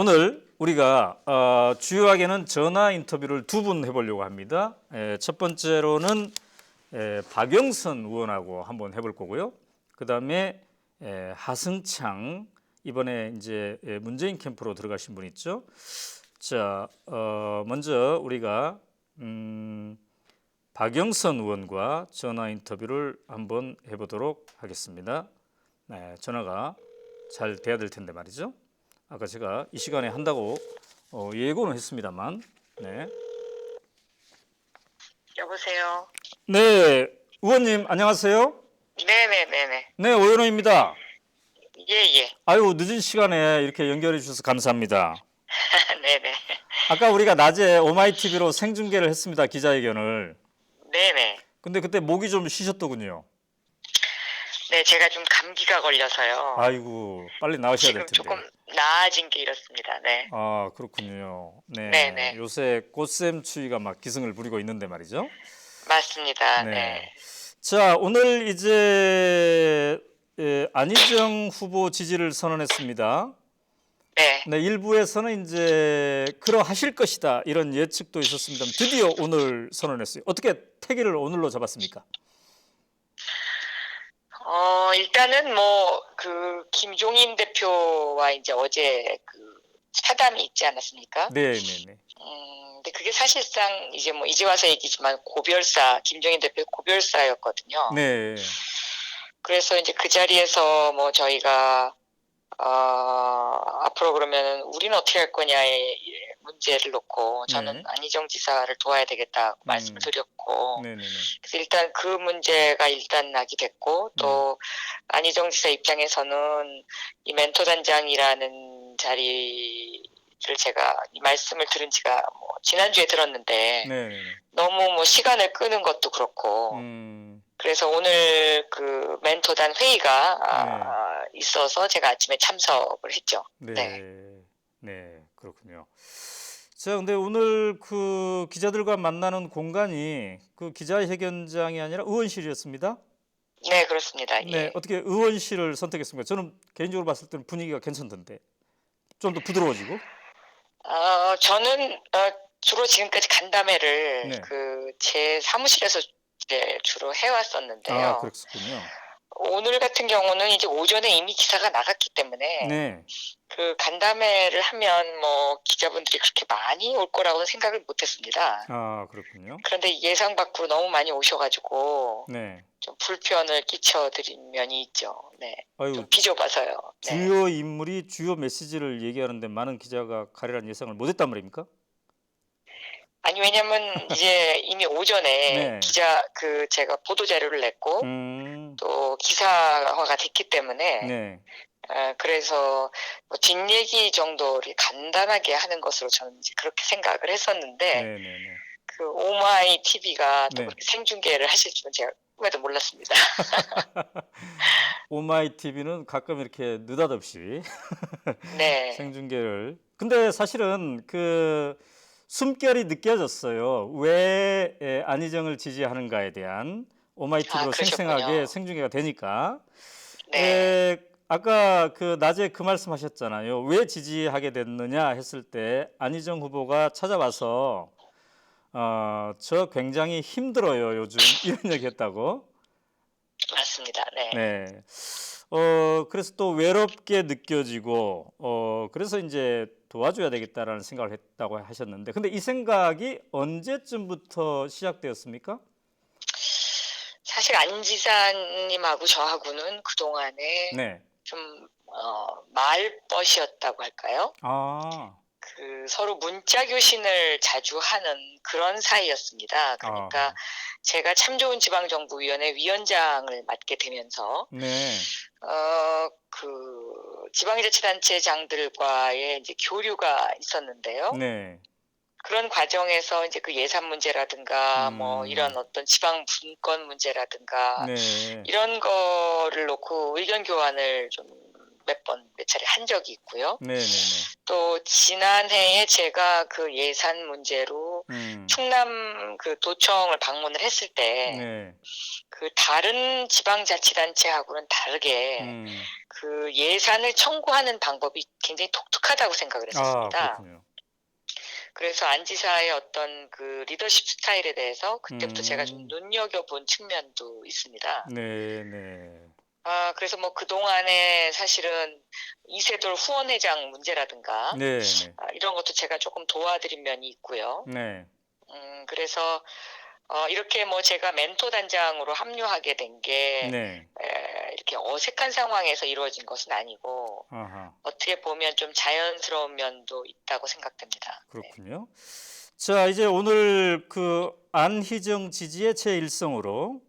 오늘 우리가 주요하게는 전화 인터뷰를 두 분 해보려고 합니다. 첫 번째로는 박영선 의원하고 한번 해볼 거고요. 그 다음에 하승창 이번에 이제 문재인 캠프로 들어가신 분 있죠. 자, 먼저 우리가 박영선 의원과 전화 인터뷰를 한번 해보도록 하겠습니다. 네, 전화가 잘 돼야 될 텐데 말이죠. 아까 제가 이 시간에 한다고 예고는 했습니다만, 네. 여보세요. 네, 의원님 안녕하세요. 네네네네. 네, 오연호입니다. 예예. 아유, 늦은 시간에 이렇게 연결해 주셔서 감사합니다. 네네. 아까 우리가 낮에 오마이TV로 생중계를 했습니다, 기자회견을. 네네. 근데 그때 목이 좀 쉬셨더군요. 네, 제가 좀 감기가 걸려서요. 아이고, 빨리 나으셔야 될 지금 텐데. 조금 나아진 게 이렇습니다. 네. 아, 그렇군요. 네, 네네. 요새 꽃샘 추위가 막 기승을 부리고 있는데 말이죠. 맞습니다. 네. 네. 자, 오늘 이제 안희정 후보 지지를 선언했습니다. 네. 네, 일부에서는 이제 그러하실 것이다 이런 예측도 있었습니다. 드디어 오늘 선언했어요. 어떻게 태기를 오늘로 잡았습니까? 일단은 김종인 대표와 이제 어제 그 차담이 있지 않았습니까? 네, 네, 네. 근데 그게 사실상 이제 와서 얘기지만 김종인 대표의 고별사였거든요. 네. 그래서 이제 그 자리에서 저희가 앞으로 그러면은 우리는 어떻게 할 거냐의 문제를 놓고 저는 네. 안희정 지사를 도와야 되겠다고 말씀을 드렸고, 네, 네, 네. 그래서 일단 그 문제가 낙이 됐고, 또 안희정 지사 입장에서는 이 멘토단장이라는 자리를 제가 이 말씀을 들은 지가 지난주에 들었는데, 네, 네, 네. 너무 시간을 끄는 것도 그렇고, 그래서 오늘 그 멘토단 회의가 있어서 제가 아침에 참석을 했죠. 네. 네. 네, 그렇군요. 자, 근데 오늘 그 기자들과 만나는 공간이 그 기자회견장이 아니라 의원실이었습니다. 네, 그렇습니다. 네, 예. 어떻게 의원실을 선택했습니까? 저는 개인적으로 봤을 때는 분위기가 괜찮던데 좀 더 부드러워지고. 저는 주로 지금까지 간담회를 네. 제 사무실에서 이제 주로 해왔었는데요. 그렇군요. 오늘 같은 경우는 이제 오전에 이미 기사가 나갔기 때문에 네. 그 간담회를 하면 기자분들이 그렇게 많이 올 거라고는 생각을 못했습니다. 그렇군요. 그런데 예상 밖으로 너무 많이 오셔가지고 네. 좀 불편을 끼쳐드린 면이 있죠. 네. 아유, 좀 비좁아서요. 네. 주요 인물이 주요 메시지를 얘기하는데 많은 기자가 가리란 예상을 못했단 말입니까? 아니, 왜냐면 이제 이미 오전에 네. 제가 보도 자료를 냈고 또 기사화가 됐기 때문에 네. 그래서 뒷얘기 정도를 간단하게 하는 것으로 저는 이제 그렇게 생각을 했었는데, 네, 네, 네. 그 오마이 TV가 또 네. 그렇게 생중계를 하실 줄은 제가 꿈에도 몰랐습니다. 오마이 TV는 가끔 이렇게 느닷없이 네. 생중계를. 근데 사실은 그 숨결이 느껴졌어요. 왜 안희정을 지지하는가에 대한 오마이 TV로 그러셨군요. 생생하게 생중계가 되니까. 네. 아까 그 낮에 그 말씀하셨잖아요. 왜 지지하게 됐느냐 했을 때 안희정 후보가 찾아와서 저 굉장히 힘들어요 요즘 이런 얘기했다고. 맞습니다. 네. 네. 그래서 또 외롭게 느껴지고 그래서 이제 도와줘야 되겠다라는 생각을 했다고 하셨는데, 근데 이 생각이 언제쯤부터 시작되었습니까? 사실 안 지사님하고 저하고는 그동안에 네. 좀 말벗이었다고 할까요? 그 서로 문자 교신을 자주 하는 그런 사이였습니다. 그러니까 제가 참 좋은 지방정부위원회 위원장을 맡게 되면서 네. 그 지방자치단체장들과의 이제 교류가 있었는데요. 네. 그런 과정에서 이제 그 예산 문제라든가 이런 어떤 지방 분권 문제라든가 네. 이런 거를 놓고 의견 교환을 좀 몇 차례 한 적이 있고요. 네네네. 또 지난해에 제가 그 예산 문제로 충남 그 도청을 방문을 했을 때 네. 그 다른 지방자치단체하고는 다르게 그 예산을 청구하는 방법이 굉장히 독특하다고 생각을 아, 했었습니다. 그렇군요. 그래서 안 지사의 어떤 그 리더십 스타일에 대해서 그때부터 제가 좀 눈여겨본 측면도 있습니다. 네네. 그래서 뭐 그동안에 사실은 이세돌 후원회장 문제라든가 네네. 이런 것도 제가 조금 도와드린 면이 있고요. 네. 그래서 이렇게 뭐 제가 멘토 단장으로 합류하게 된 게 네. 이렇게 어색한 상황에서 이루어진 것은 아니고 아하. 어떻게 보면 좀 자연스러운 면도 있다고 생각됩니다. 네. 그렇군요. 자, 이제 오늘 그 안희정 지지의 제1성으로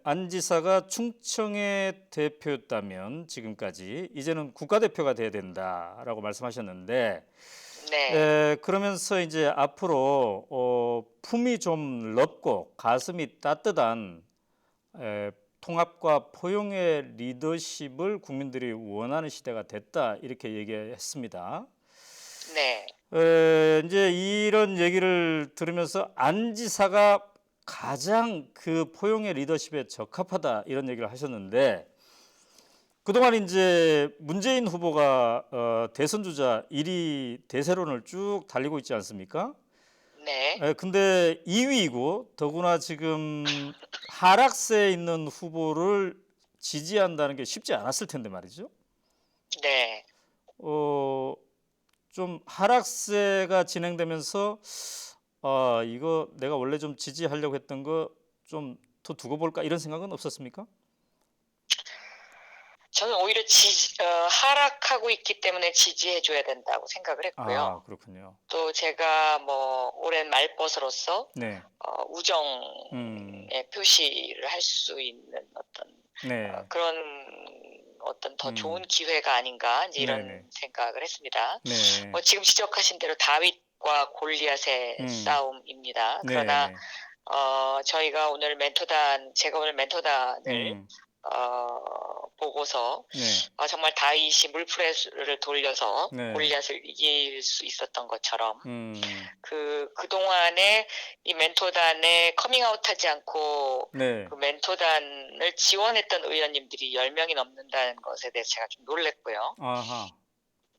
안 지사가 충청의 대표였다면 지금까지 이제는 국가대표가 돼야 된다라고 말씀하셨는데 네. 그러면서 이제 앞으로 품이 좀 넓고 가슴이 따뜻한 통합과 포용의 리더십을 국민들이 원하는 시대가 됐다 이렇게 얘기했습니다. 네. 이제 이런 얘기를 들으면서 안 지사가 가장 그 포용의 리더십에 적합하다 이런 얘기를 하셨는데 그동안 이제 문재인 후보가 대선 주자 1위 대세론을 쭉 달리고 있지 않습니까? 네. 근데 2위이고 더구나 지금 하락세에 있는 후보를 지지한다는 게 쉽지 않았을 텐데 말이죠. 네. 좀 하락세가 진행되면서 이거 내가 원래 좀 지지하려고 했던 거 좀 더 두고 볼까 이런 생각은 없었습니까? 저는 오히려 하락하고 있기 때문에 지지해줘야 된다고 생각을 했고요. 아, 그렇군요. 또 제가 뭐 오랜 말벗으로서 네. 우정의 표시를 할 수 있는 어떤 네. 그런 어떤 더 좋은 기회가 아닌가 이제 이런 네네. 생각을 했습니다. 네. 지금 지적하신 대로 다윗과 골리앗의 싸움입니다. 그러나 네네. 제가 오늘 멘토단을 보고서 네. 정말 다윗이 물풀이를 돌려서 네. 골리앗을 이길 수 있었던 것처럼 그동안에 이 멘토단에 커밍아웃하지 않고 네. 그 멘토단을 지원했던 의원님들이 10명이 넘는다는 것에 대해서 제가 좀 놀랬고요. 아하.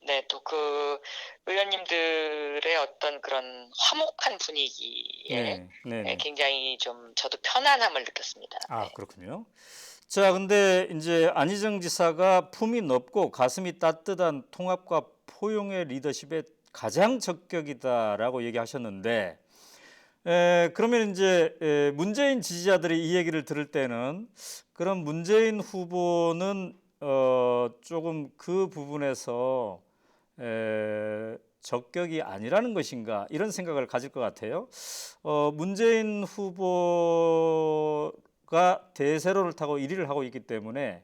네, 또 그 의원님들의 어떤 그런 화목한 분위기에 네. 네네. 굉장히 좀 저도 편안함을 느꼈습니다. 아, 네. 그렇군요. 자, 근데 이제 안희정 지사가 품이 넓고 가슴이 따뜻한 통합과 포용의 리더십에 가장 적격이다라고 얘기하셨는데 그러면 이제 문재인 지지자들이 이 얘기를 들을 때는 그럼 문재인 후보는 조금 그 부분에서 적격이 아니라는 것인가 이런 생각을 가질 것 같아요. 문재인 후보가 대세로를 타고 1위를 하고 있기 때문에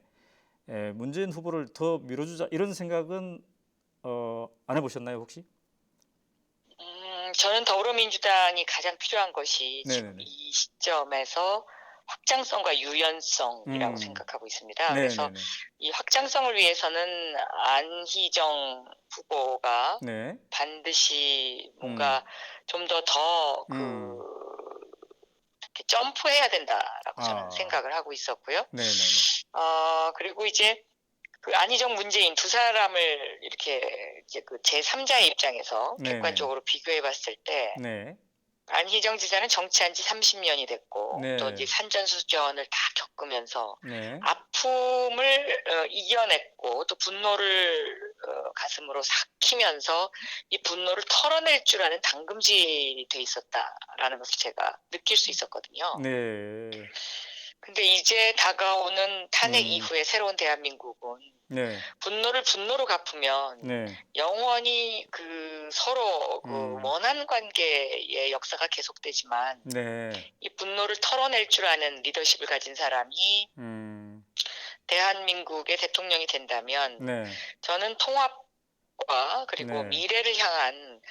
문재인 후보를 더 밀어주자 이런 생각은 안 해보셨나요 혹시? 저는 더불어민주당이 가장 필요한 것이 지금 네네네. 이 시점에서 확장성과 유연성이라고 음. 생각하고 있습니다. 그래서 네네네. 이 확장성을 위해서는 안희정 후보가 네. 반드시 뭔가 좀 더 이렇게 점프해야 된다라고 저는 생각을 하고 있었고요. 네네네. 그리고 이제 그 안희정 문재인 두 사람을 이렇게 이제 그 제3자의 입장에서 네네. 객관적으로 비교해 봤을 때 네. 안희정 지사는 정치한 지 30년이 됐고 네. 또 이제 산전수전을 다 겪으면서 네. 아픔을 이겨냈고 또 분노를 가슴으로 삭히면서 이 분노를 털어낼 줄 아는 당금질이 돼 있었다라는 것을 제가 느낄 수 있었거든요. 네. 근데 이제 다가오는 탄핵 이후에 새로운 대한민국은 네. 분노를 분노로 갚으면 네. 영원히 그 서로 그 원한 관계의 역사가 계속되지만 네. 이 분노를 털어낼 줄 아는 리더십을 가진 사람이 대한민국의 대통령이 된다면 네. 저는 통합과 그리고 네. 미래를 향한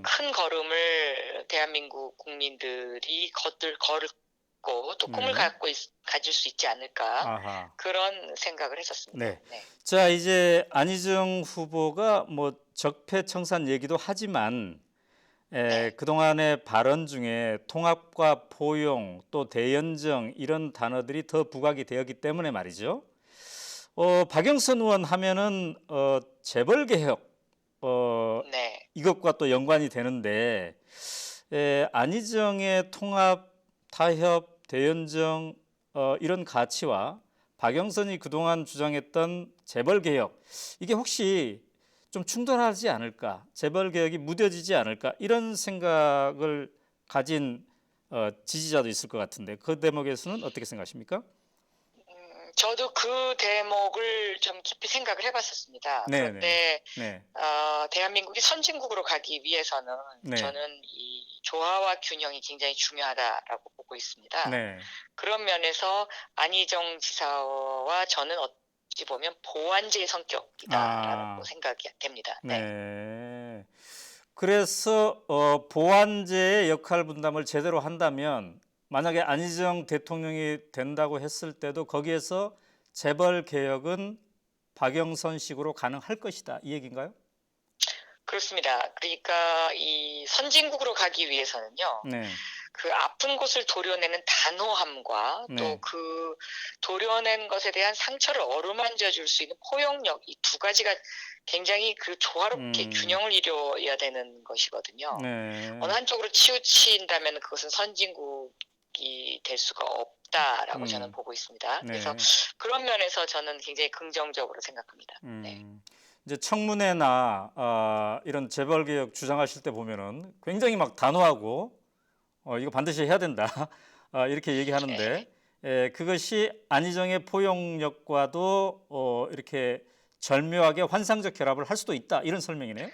큰 걸음을 대한민국 국민들이 있고 또 꿈을 네. 가질 수 있지 않을까 아하. 그런 생각을 했었습니다. 네. 네. 자, 이제 안희정 후보가 뭐 적폐청산 얘기도 하지만 네. 그동안의 발언 중에 통합과 포용 또 대연정 이런 단어들이 더 부각이 되었기 때문에 말이죠. 박영선 의원 하면은 재벌 개혁 네. 이것과 또 연관이 되는데 안희정의 통합, 타협, 대연정 이런 가치와 박영선이 그동안 주장했던 재벌 개혁 이게 혹시 좀 충돌하지 않을까? 재벌 개혁이 무뎌지지 않을까? 이런 생각을 가진 지지자도 있을 것 같은데 그 대목에서는 어떻게 생각하십니까? 저도 그 대목을 좀 깊이 생각을 해봤었습니다. 네, 네, 그런데 네, 대한민국이 선진국으로 가기 위해서는 네, 저는 이 조화와 균형이 굉장히 중요하다라고 보고 있습니다. 네, 그런 면에서 안희정 지사와 저는 어찌 보면 보완제의 성격이다라고 아, 생각이 됩니다. 네. 네. 그래서 보완제의 역할 분담을 제대로 한다면 만약에 안희정 대통령이 된다고 했을 때도 거기에서 재벌 개혁은 박영선식으로 가능할 것이다 이 얘기인가요? 그렇습니다. 그러니까 이 선진국으로 가기 위해서는요. 네, 그 아픈 곳을 도려내는 단호함과 또 네, 그 도려낸 것에 대한 상처를 어루만져 줄 수 있는 포용력 이 두 가지가 굉장히 그 조화롭게 음, 균형을 이루어야 되는 것이거든요. 어느 네, 한쪽으로 치우친다면 그것은 선진국이 될 수가 없다라고 저는 음, 보고 있습니다. 그래서 네, 그런 면에서 저는 굉장히 긍정적으로 생각합니다. 네. 이제 청문회나 이런 재벌 개혁 주장하실 때 보면은 굉장히 막 단호하고 이거 반드시 해야 된다 이렇게 얘기하는데 네. 그것이 안희정의 포용력과도 이렇게 절묘하게 환상적 결합을 할 수도 있다 이런 설명이네요.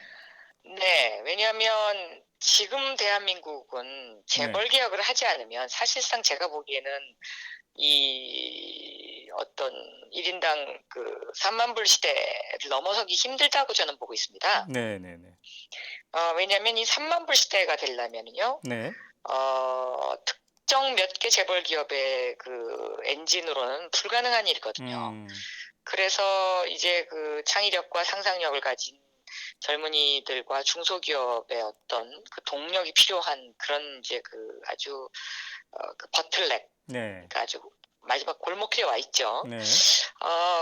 네, 왜냐하면 지금 대한민국은 네, 재벌 개혁을 하지 않으면 사실상 제가 보기에는 이 어떤 1인당 그 3만 불 시대를 넘어서기 힘들다고 저는 보고 있습니다. 네, 네, 네, 왜냐하면 이 3만 불 시대가 되려면요, 네, 특정 몇 개 재벌 기업의 그 엔진으로는 불가능한 일이거든요. 음, 그래서 이제 그 창의력과 상상력을 가진 젊은이들과 중소기업의 어떤 그 동력이 필요한 그런 이제 그 아주 그 버틀넥, 네, 그러니까 아주 마지막 골목길에 와 있죠. 네,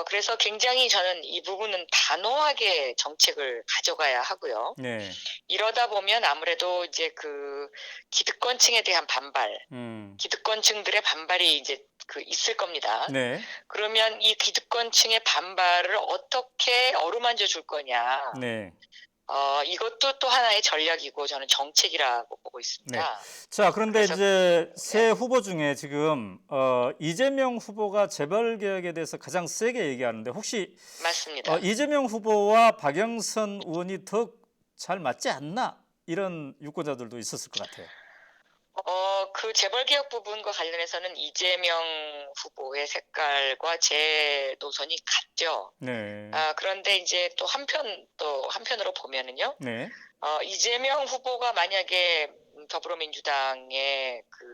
그래서 굉장히 저는 이 부분은 단호하게 정책을 가져가야 하고요. 네, 이러다 보면 아무래도 이제 그 기득권층에 대한 반발, 기득권층들의 반발이 이제 그 있을 겁니다. 네, 그러면 이 기득권층의 반발을 어떻게 어루만져 줄 거냐. 네, 이것도 또 하나의 전략이고 저는 정책이라고 보고 네. 있습니다. 자, 그런데 그래서 이제 새 네, 후보 중에 지금 이재명 후보가 재벌 개혁에 대해서 가장 세게 얘기하는데 혹시 맞습니다. 이재명 후보와 박영선 의원이 더 잘 맞지 않나 이런 유권자들도 있었을 것 같아요. 그 재벌개혁 부분과 관련해서는 이재명 후보의 색깔과 제 노선이 같죠. 네, 그런데 이제 또 한편으로 보면은요, 네, 이재명 후보가 만약에 더불어민주당의 그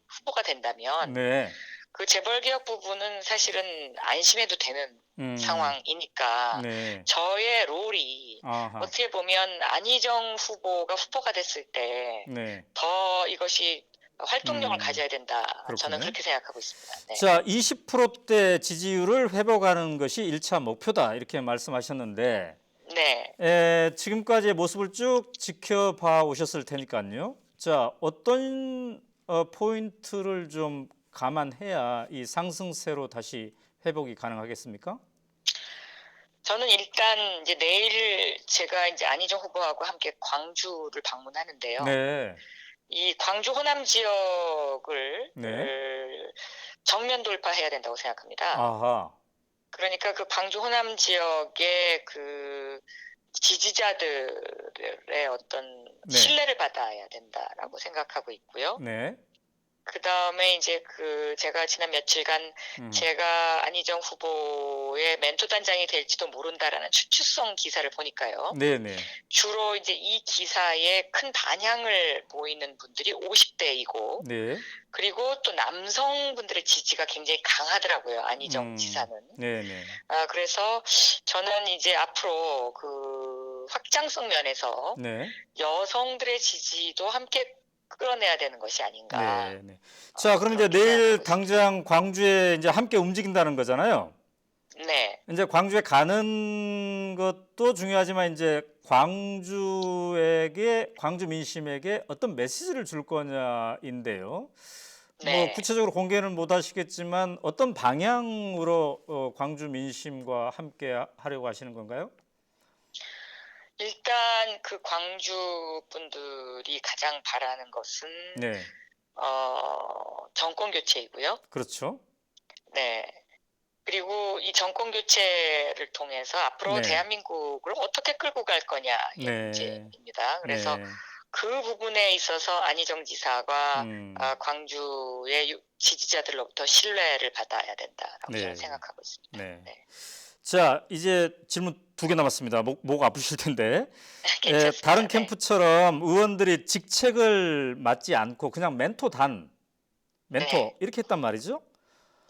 후보가 된다면 네, 그 재벌개혁 부분은 사실은 안심해도 되는 음, 상황이니까 네, 저의 롤이 아하, 어떻게 보면 안희정 후보가 후보가 됐을 때 네, 더 이것이 활동력을 음, 가져야 된다. 저는 그렇군요. 그렇게 생각하고 있습니다. 네. 자, 20%대 지지율을 회복하는 것이 1차 목표다 이렇게 말씀하셨는데 네. 지금까지의 모습을 쭉 지켜봐 오셨을 테니까요. 자, 어떤 포인트를 좀 감안해야 이 상승세로 다시 회복이 가능하겠습니까? 저는 일단 이제 내일 제가 이제 안희정 후보하고 함께 광주를 방문하는데요. 네, 이 광주 호남 지역을 네, 정면 돌파해야 된다고 생각합니다. 아하, 그러니까 그 광주 호남 지역의 그 지지자들의 어떤 네, 신뢰를 받아야 된다라고 생각하고 있고요. 네, 그 다음에 이제 그 제가 지난 며칠간 음, 제가 안희정 후보의 멘토 단장이 될지도 모른다라는 추측성 기사를 보니까요. 네, 네, 주로 이제 이 기사에 큰 반향을 보이는 분들이 50대이고 네. 그리고 또 남성분들의 지지가 굉장히 강하더라고요. 안희정 지사는. 네네. 그래서 저는 이제 앞으로 그 확장성 면에서 네. 여성들의 지지도 함께 끌어내야 되는 것이 아닌가. 네. 네. 자, 그럼 이제 그렇게 내일 생각하고 있습니다. 당장 광주에 이제 함께 움직인다는 거잖아요. 네. 이제 광주에 가는 것도 중요하지만 이제 광주 민심에게 어떤 메시지를 줄 거냐인데요. 뭐 네. 구체적으로 공개는 못 하시겠지만 어떤 방향으로 광주 민심과 함께 하려고 하시는 건가요? 일단 그 광주 분들이 가장 바라는 것은 네. 정권 교체이고요. 그렇죠. 네. 그리고 이 정권 교체를 통해서 앞으로 네. 대한민국을 어떻게 끌고 갈 거냐의 네. 문제입니다. 그래서 네. 그 부분에 있어서 안희정 지사가 광주의 지지자들로부터 신뢰를 받아야 된다라고 저는 네. 생각하고 있습니다. 네. 네. 자, 이제 질문 2개 남았습니다. 목 아프실 텐데. 다른 괜찮습니다. 네. 캠프처럼 의원들이 직책을 맡지 않고 그냥 멘토 네. 이렇게 했단 말이죠.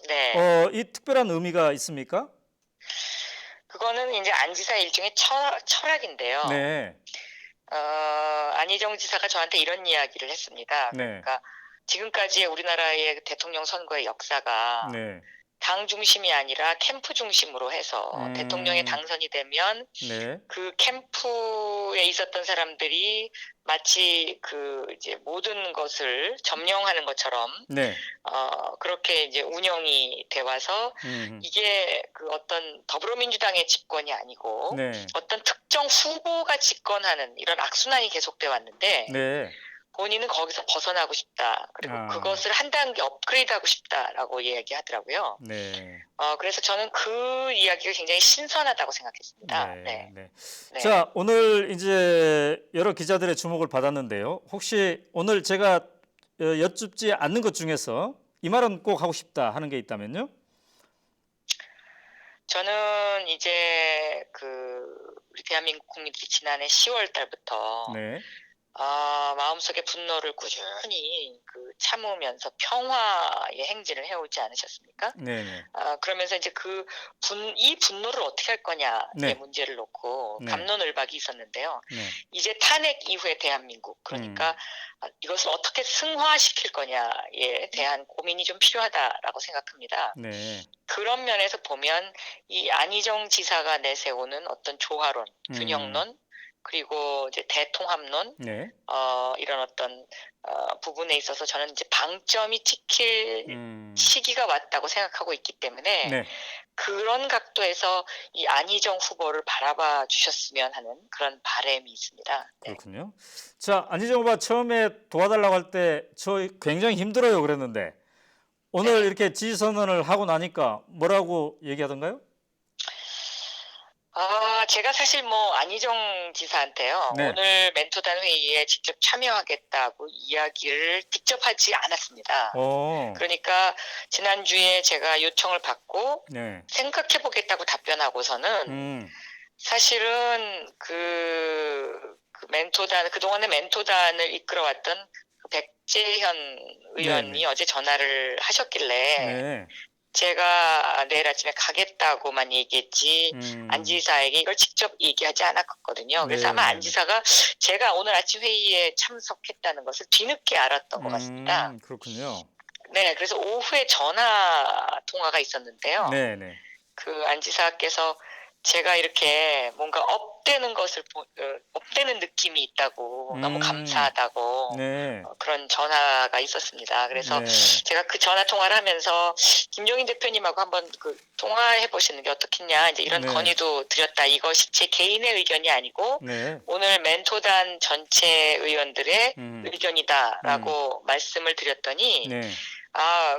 네. 이 특별한 의미가 있습니까? 그거는 이제 안 지사 일종의 철학인데요. 네. 안희정 지사가 저한테 이런 이야기를 했습니다. 네. 그러니까 지금까지의 우리나라의 대통령 선거의 역사가 네. 당 중심이 아니라 캠프 중심으로 해서 대통령에 음, 당선이 되면 네. 그 캠프에 있었던 사람들이 마치 그 이제 모든 것을 점령하는 것처럼 네. 그렇게 이제 운영이 돼 와서 이게 그 어떤 더불어민주당의 집권이 아니고 네. 어떤 특정 후보가 집권하는 이런 악순환이 계속돼 왔는데 네. 본인은 거기서 벗어나고 싶다. 그리고 그것을 한 단계 업그레이드하고 싶다라고 이야기하더라고요. 네. 그래서 저는 그 이야기가 굉장히 신선하다고 생각했습니다. 네. 네. 네. 네. 자, 오늘 이제 여러 기자들의 주목을 받았는데요. 혹시 오늘 제가 여쭙지 않는 것 중에서 이 말은 꼭 하고 싶다 하는 게 있다면요? 저는 이제 우리 대한민국 국민들이 지난해 10월 달부터 네. 마음속에 분노를 꾸준히 참으면서 평화의 행진을 해오지 않으셨습니까? 네네. 그러면서 이제 이 분노를 어떻게 할 거냐의 네. 문제를 놓고 네. 갑론을박이 있었는데요. 네. 이제 탄핵 이후의 대한민국, 그러니까 이것을 어떻게 승화시킬 거냐에 대한 고민이 좀 필요하다라고 생각합니다. 네. 그런 면에서 보면 이 안희정 지사가 내세우는 어떤 조화론, 균형론, 그리고 이제 대통합론, 네. 이런 어떤 부분에 있어서 저는 이제 방점이 찍힐 시기가 왔다고 생각하고 있기 때문에 네. 그런 각도에서 이 안희정 후보를 바라봐 주셨으면 하는 그런 바람이 있습니다. 네. 그렇군요. 자, 안희정 후보 처음에 도와달라고 할 때 저 굉장히 힘들어요 그랬는데 오늘 네. 이렇게 지지 선언을 하고 나니까 뭐라고 얘기하던가요? 제가 사실 안희정 지사한테요. 네. 오늘 멘토단 회의에 직접 참여하겠다고 이야기를 직접 하지 않았습니다. 그러니까 지난주에 제가 요청을 받고 네. 생각해보겠다고 답변하고서는 사실은 그동안의 멘토단을 이끌어왔던 백재현 의원이 네. 어제 전화를 하셨길래 네. 제가 내일 아침에 가겠다고만 얘기했지 안 지사에게 이걸 직접 얘기하지 않았거든요. 그래서 아마 안 지사가 제가 오늘 아침 회의에 참석했다는 것을 뒤늦게 알았던 것 같습니다. 그렇군요. 네, 그래서 오후에 전화 통화가 있었는데요. 네, 네. 안 지사께서 제가 이렇게 뭔가 업되는 느낌이 있다고 너무 감사하다고 네. 그런 전화가 있었습니다. 그래서 네. 제가 그 전화 통화를 하면서 김종인 대표님하고 한번 통화해 보시는 게 어떻겠냐 이제 이런 네. 건의도 드렸다. 이것이 제 개인의 의견이 아니고 네. 오늘 멘토단 전체 의원들의 의견이다라고 말씀을 드렸더니 네.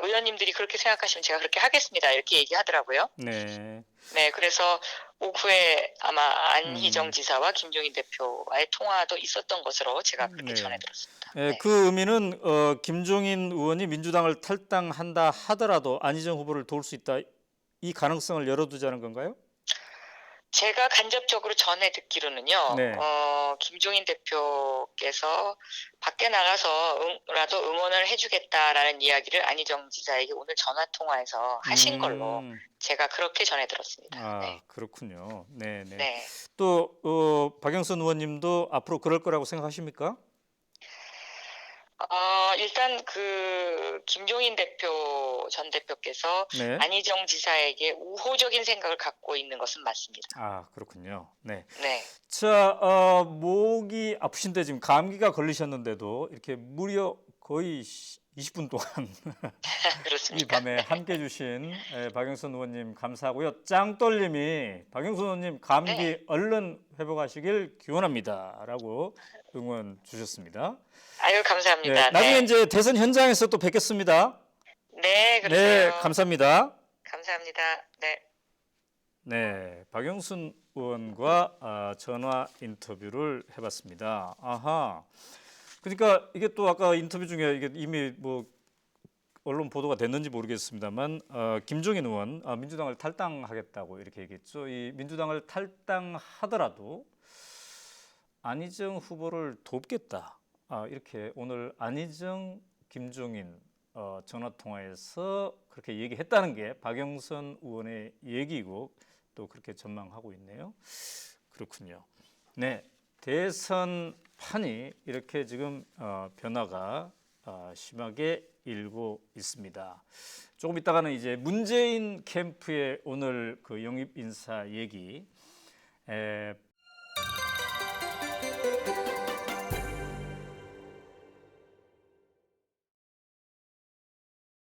의원님들이 그렇게 생각하시면 제가 그렇게 하겠습니다. 이렇게 얘기하더라고요. 네. 네, 그래서 오후에 아마 안희정 지사와 김종인 대표와의 통화도 있었던 것으로 제가 그렇게 네. 전해들었습니다. 네. 네. 그 의미는 김종인 의원이 민주당을 탈당한다 하더라도 안희정 후보를 도울 수 있다 이 가능성을 열어두자는 건가요? 제가 간접적으로 전해 듣기로는요, 네. 김종인 대표께서 밖에 나가서라도 응원을 해주겠다라는 이야기를 안희정 지사에게 오늘 전화 통화에서 하신 걸로 제가 그렇게 전해 들었습니다. 네. 그렇군요. 네, 네. 네. 또 박영선 의원님도 앞으로 그럴 거라고 생각하십니까? 일단 김종인 전 대표께서 네. 안희정 지사에게 우호적인 생각을 갖고 있는 것은 맞습니다. 그렇군요. 네. 네. 자, 목이 아프신데 지금 감기가 걸리셨는데도 이렇게 무려 거의 20분 동안 이 그렇습니까? 밤에 함께 해주신 박영선 의원님 감사하고요. 짱돌님이 박영선 의원님 감기 네. 얼른 회복하시길 기원합니다라고 응원 주셨습니다. 아유, 네, 감사합니다. 나중에 네. 이제 대선 현장에서 또 뵙겠습니다. 네, 네, 그러세요. 감사합니다. 감사합니다. 네. 네, 박영순 의원과 전화 인터뷰를 해봤습니다. 아하. 그러니까 이게 또 아까 인터뷰 중에 이게 이미 뭐 언론 보도가 됐는지 모르겠습니다만 김종인 의원 민주당을 탈당하겠다고 이렇게 얘기했죠. 이 민주당을 탈당하더라도 안희정 후보를 돕겠다. 이렇게 오늘 안희정, 김종인 전화 통화에서 그렇게 얘기했다는 게 박영선 의원의 얘기고 또 그렇게 전망하고 있네요. 그렇군요. 네, 대선판이 이렇게 지금 변화가 심하게 일고 있습니다. 조금 있다가는 이제 문재인 캠프의 오늘 그 영입 인사 얘기